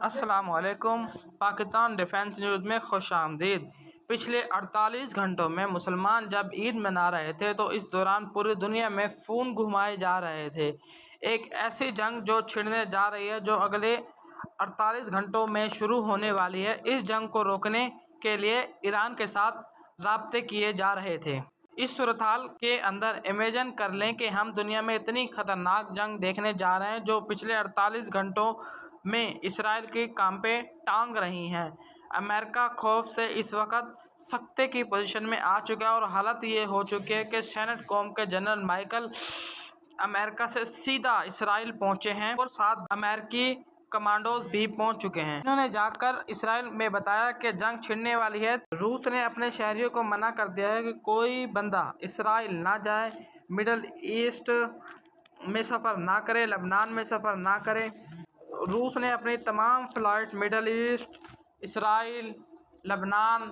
السلام علیکم۔ Pakistan defence news میں خوش آمدید۔ پچھلے 48 گھنٹوں میں مسلمان جب عید منا رہے تھے تو اس دوران پوری دنیا میں خون گھمائے جا رہے تھے۔ ایک ایسی جنگ جو چھڑنے جا رہی ہے جو اگلے 48 گھنٹوں میں شروع ہونے والی ہے۔ اس جنگ کو روکنے کے لیے ایران کے ساتھ رابطے کیے جا رہے تھے۔ اس صورتحال کے اندر امیجن کر لیں کہ ہم دنیا میں اتنی خطرناک جنگ دیکھنے جا رہے ہیں جو پچھلے 48 گھنٹوں میں اسرائیل کی کانپیں ٹانگ رہی ہے۔ امریکہ خوف سے اس وقت سکتے کی پوزیشن میں آ چکا ہے اور حالت یہ ہو چکی ہے کہ سینٹ کوم کے جنرل مائیکل امریکہ سے سیدھا اسرائیل پہنچے ہیں اور 7 امریکی کمانڈوز بھی پہنچ چکے ہیں۔ انہوں نے جا کر اسرائیل میں بتایا کہ جنگ چھڑنے والی ہے۔ روس نے اپنے شہریوں کو منع کر دیا ہے کہ کوئی بندہ اسرائیل نہ جائے، مڈل ایسٹ میں سفر نہ کرے، لبنان میں سفر نہ کرے۔ روس نے اپنی تمام فلائٹ مڈل ایسٹ، اسرائیل، لبنان،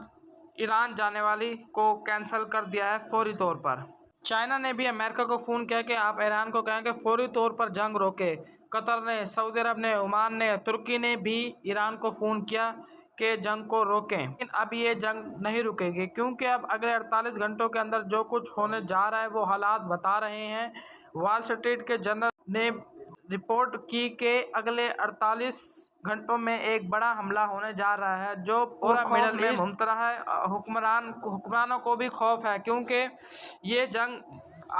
ایران جانے والی کو کینسل کر دیا ہے فوری طور پر۔ چائنا نے بھی امریکہ کو فون کیا کہ آپ ایران کو کہیں کہ فوری طور پر جنگ روکے۔ قطر نے، سعودی عرب نے، عمان نے، ترکی نے بھی ایران کو فون کیا کہ جنگ کو روکیں۔ لیکن اب یہ جنگ نہیں رکے گی کیونکہ اب اگلے 48 گھنٹوں کے اندر جو کچھ ہونے جا رہا ہے وہ حالات بتا رہے ہیں۔ وال اسٹریٹ کے جرنل نے رپورٹ کی کہ اگلے 48 گھنٹوں میں ایک بڑا حملہ ہونے جا رہا ہے جو پورا مڈل ایسٹ میں ممطرح ہے۔ حکمرانوں کو بھی خوف ہے کیونکہ یہ جنگ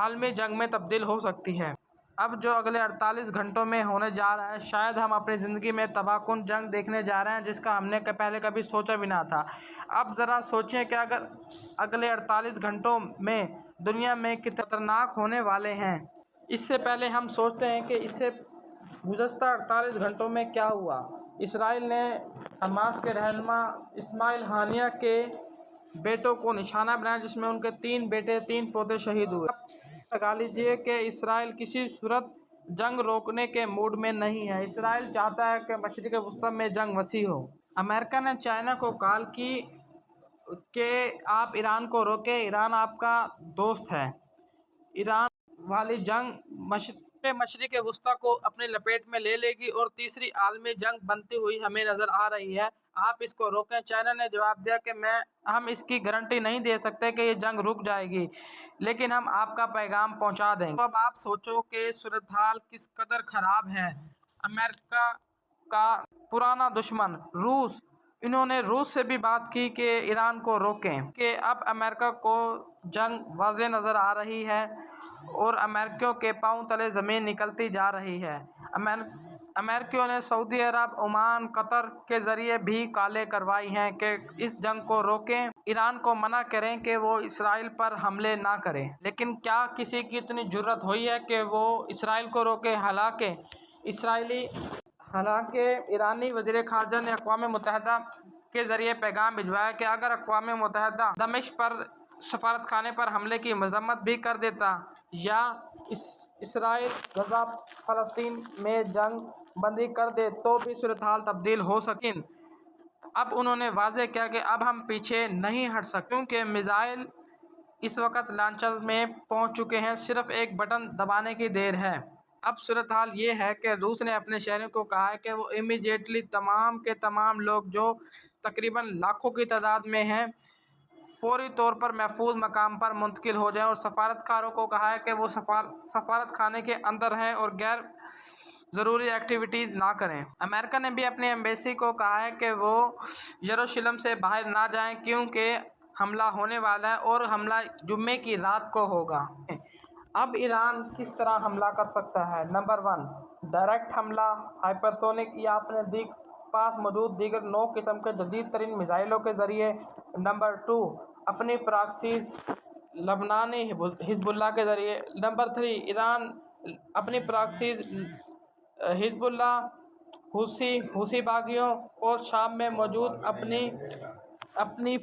عالمی جنگ میں تبدیل ہو سکتی ہے۔ اب جو اگلے 48 گھنٹوں میں ہونے جا رہا ہے شاید ہم اپنی زندگی میں تباہ کن جنگ دیکھنے جا رہے ہیں جس کا ہم نے پہلے کبھی سوچا بھی نہ تھا۔ اب ذرا سوچیں کہ اگر اگلے 48 گھنٹوں میں دنیا میں کتنے خطرناک ہونے والے ہیں۔ اس سے پہلے ہم سوچتے ہیں کہ اس سے گزشتہ 48 گھنٹوں میں کیا ہوا۔ اسرائیل نے حماس کے رہنما اسماعیل ہانیہ کے بیٹوں کو نشانہ بنایا جس میں ان کے 3 بیٹے 3 پوتے شہید ہوئے۔ اب لگا لیجیے کہ اسرائیل کسی صورت جنگ روکنے کے موڈ میں نہیں ہے۔ اسرائیل چاہتا ہے کہ مشرق وسطیٰ میں جنگ وسیع ہو۔ امریکہ نے چائنا کو کال کی کہ آپ ایران کو روکیں، ایران آپ کا دوست ہے۔ ایران والی جنگ مشرق وسطیٰ کو اپنی لپیٹ میں لے لے گی اور تیسری عالمی جنگ بنتی ہوئی ہمیں نظر آ رہی ہے۔ آپ اس کو روکیں۔ چائنا نے جواب دیا کہ ہم اس کی گارنٹی نہیں دے سکتے کہ یہ جنگ رک جائے گی لیکن ہم آپ کا پیغام پہنچا دیں گے۔ تو اب آپ سوچو کہ صورتحال کس قدر خراب ہے۔ امریکہ کا پرانا دشمن روس، انہوں نے روس سے بھی بات کی کہ ایران کو روکیں کہ اب امریکہ کو جنگ واضح نظر آ رہی ہے اور امریکیوں کے پاؤں تلے زمین نکلتی جا رہی ہے۔ امریکیوں نے سعودی عرب، عمان، قطر کے ذریعے بھی کالیں کروائی ہیں کہ اس جنگ کو روکیں، ایران کو منع کریں کہ وہ اسرائیل پر حملے نہ کرے۔ لیکن کیا کسی کی اتنی جرأت ہوئی ہے کہ وہ اسرائیل کو روکے؟ حالانکہ ایرانی وزیر خارجہ نے اقوام متحدہ کے ذریعے پیغام بھجوایا کہ اگر اقوام متحدہ دمشق پر سفارت خانے پر حملے کی مذمت بھی کر دیتا یا اسرائیل غزہ فلسطین میں جنگ بندی کر دے تو بھی صورتحال تبدیل ہو سکتی۔ لیکن اب انہوں نے واضح کیا کہ اب ہم پیچھے نہیں ہٹ سکتے کیونکہ میزائل اس وقت لانچرز میں پہنچ چکے ہیں، صرف ایک بٹن دبانے کی دیر ہے۔ اب صورتحال یہ ہے کہ روس نے اپنے شہریوں کو کہا ہے کہ وہ امیڈیٹلی تمام کے تمام لوگ جو تقریباً لاکھوں کی تعداد میں ہیں فوری طور پر محفوظ مقام پر منتقل ہو جائیں اور سفارتکاروں کو کہا ہے کہ وہ سفارت خانے کے اندر ہیں اور غیر ضروری ایکٹیویٹیز نہ کریں۔ امریکہ نے بھی اپنی ایمبیسی کو کہا ہے کہ وہ یروشلم سے باہر نہ جائیں کیونکہ حملہ ہونے والا ہے اور حملہ جمعے کی رات کو ہوگا۔ اب ایران کس طرح حملہ کر سکتا ہے؟ نمبر 1، ڈائریکٹ حملہ ہائپرسونک یا اپنے پاس موجود دیگر 9 قسم کے جدید ترین میزائلوں کے ذریعے۔ نمبر 2، اپنی پراکسیز لبنانی حزب اللہ کے ذریعے۔ نمبر 3، ایران اپنی پراکسیز حزب اللہ، حوثی باغیوں اور شام میں موجود اپنی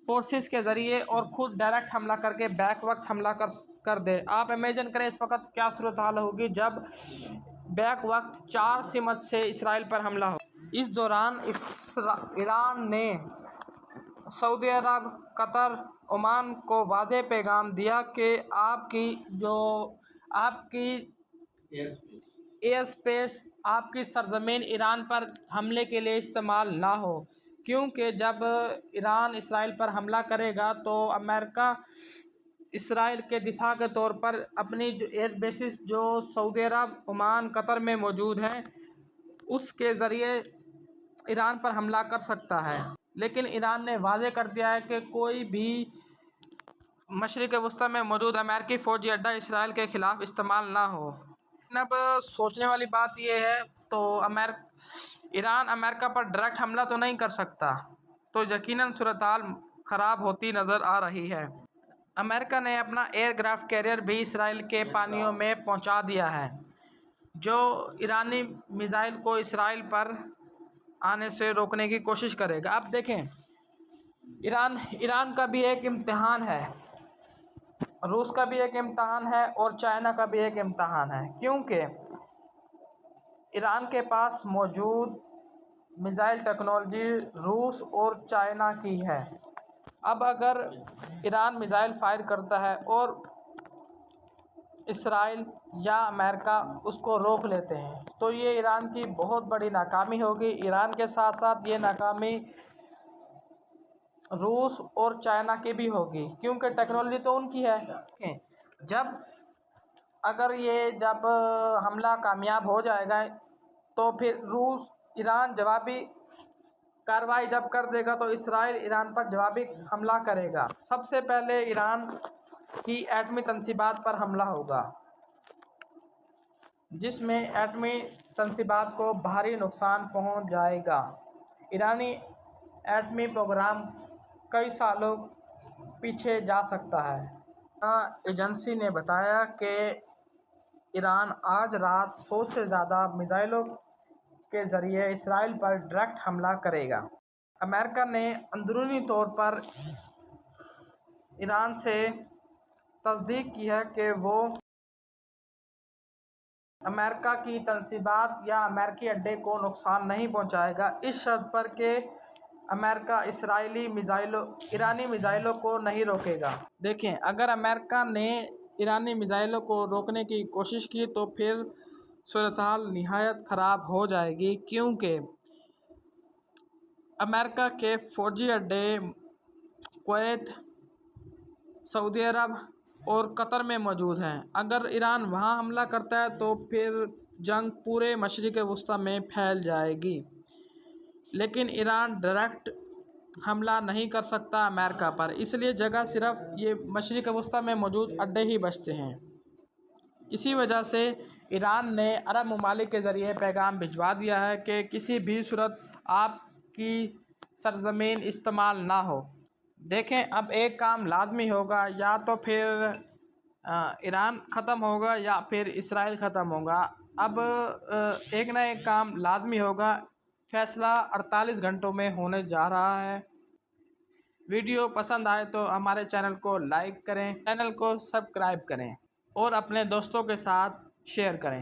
فورسز کے ذریعے اور خود ڈائریکٹ حملہ کر کے بیک وقت حملہ کر دے۔ آپ امیجن کریں اس وقت کیا صورتحال ہوگی جب بیک وقت 4 سمت سے اسرائیل پر حملہ ہو۔ اس دوران ایران نے سعودی عرب، قطر، عمان کو واضح پیغام دیا کہ آپ کی ایئر اسپیس آپ کی سرزمین ایران پر حملے کے لیے استعمال نہ ہو، کیونکہ جب ایران اسرائیل پر حملہ کرے گا تو امریکہ اسرائیل کے دفاع کے طور پر اپنی جو ایئر بیسز جو سعودی عرب، عمان، قطر میں موجود ہیں اس کے ذریعے ایران پر حملہ کر سکتا ہے۔ لیکن ایران نے واضح کر دیا ہے کہ کوئی بھی مشرق وسطیٰ میں موجود امریکی فوجی اڈہ اسرائیل کے خلاف استعمال نہ ہو۔ اب سوچنے والی بات یہ ہے تو ایران امریکہ پر ڈائریکٹ حملہ تو نہیں کر سکتا، تو یقیناً صورتحال خراب ہوتی نظر آ رہی ہے۔ امریکہ نے اپنا ایئر کرافٹ کیریئر بھی اسرائیل کے پانیوں میں پہنچا دیا ہے، جو ایرانی میزائل کو اسرائیل پر آنے سے روکنے کی کوشش کرے گا۔ اب دیکھیں، ایران کا بھی ایک امتحان ہے، روس کا بھی ایک امتحان ہے اور چائنا کا بھی ایک امتحان ہے، کیونکہ ایران کے پاس موجود میزائل ٹیکنالوجی روس اور چائنا کی ہے۔ اب اگر ایران میزائل فائر کرتا ہے اور اسرائیل یا امریکہ اس کو روک لیتے ہیں تو یہ ایران کی بہت بڑی ناکامی ہوگی۔ ایران کے ساتھ ساتھ یہ ناکامی روس اور چائنا کی بھی ہوگی، کیونکہ ٹیکنالوجی تو ان کی ہے۔ جب حملہ کامیاب ہو جائے گا تو پھر روس ایران جوابی کارروائی جب کر دے گا تو اسرائیل ایران پر جوابی حملہ کرے گا۔ سب سے پہلے ایران کی ایٹمی تنصیبات پر حملہ ہوگا، جس میں ایٹمی تنصیبات کو بھاری نقصان پہنچ جائے گا۔ ایرانی ایٹمی پروگرام کئی سالوں پیچھے جا سکتا ہے۔ ایجنسی نے بتایا کہ ایران آج رات 100 سے زیادہ میزائلوں کے ذریعے اسرائیل پر ڈائریکٹ حملہ کرے گا۔ امریکہ نے اندرونی طور پر ایران سے تصدیق کی ہے کہ وہ امریکہ کی تنصیبات یا امریکی اڈے کو نقصان نہیں پہنچائے گا، اس شرط پر کہ امریکہ ایرانی میزائلوں کو نہیں روکے گا۔ دیکھیں، اگر امریکہ نے ایرانی میزائلوں کو روکنے کی کوشش کی تو پھر صورتحال نہایت خراب ہو جائے گی، کیونکہ امریکہ کے فوجی اڈے کویت، سعودی عرب اور قطر میں موجود ہیں۔ اگر ایران وہاں حملہ کرتا ہے تو پھر جنگ پورے مشرق وسطیٰ میں پھیل جائے گی۔ لیکن ایران ڈائریکٹ حملہ نہیں کر سکتا امریکہ پر، اس لیے جگہ صرف یہ مشرق وسطیٰ میں موجود اڈے ہی بچتے ہیں۔ اسی وجہ سے ایران نے عرب ممالک کے ذریعے پیغام بھجوا دیا ہے کہ کسی بھی صورت آپ کی سرزمین استعمال نہ ہو۔ دیکھیں، اب ایک کام لازمی ہوگا، یا تو پھر ایران ختم ہوگا یا پھر اسرائیل ختم ہوگا۔ اب ایک نہ ایک کام لازمی ہوگا، فیصلہ 48 گھنٹوں میں ہونے جا رہا ہے۔ ویڈیو پسند آئے تو ہمارے چینل کو لائک کریں، چینل کو سبسکرائب کریں اور اپنے دوستوں کے ساتھ شیئر کریں۔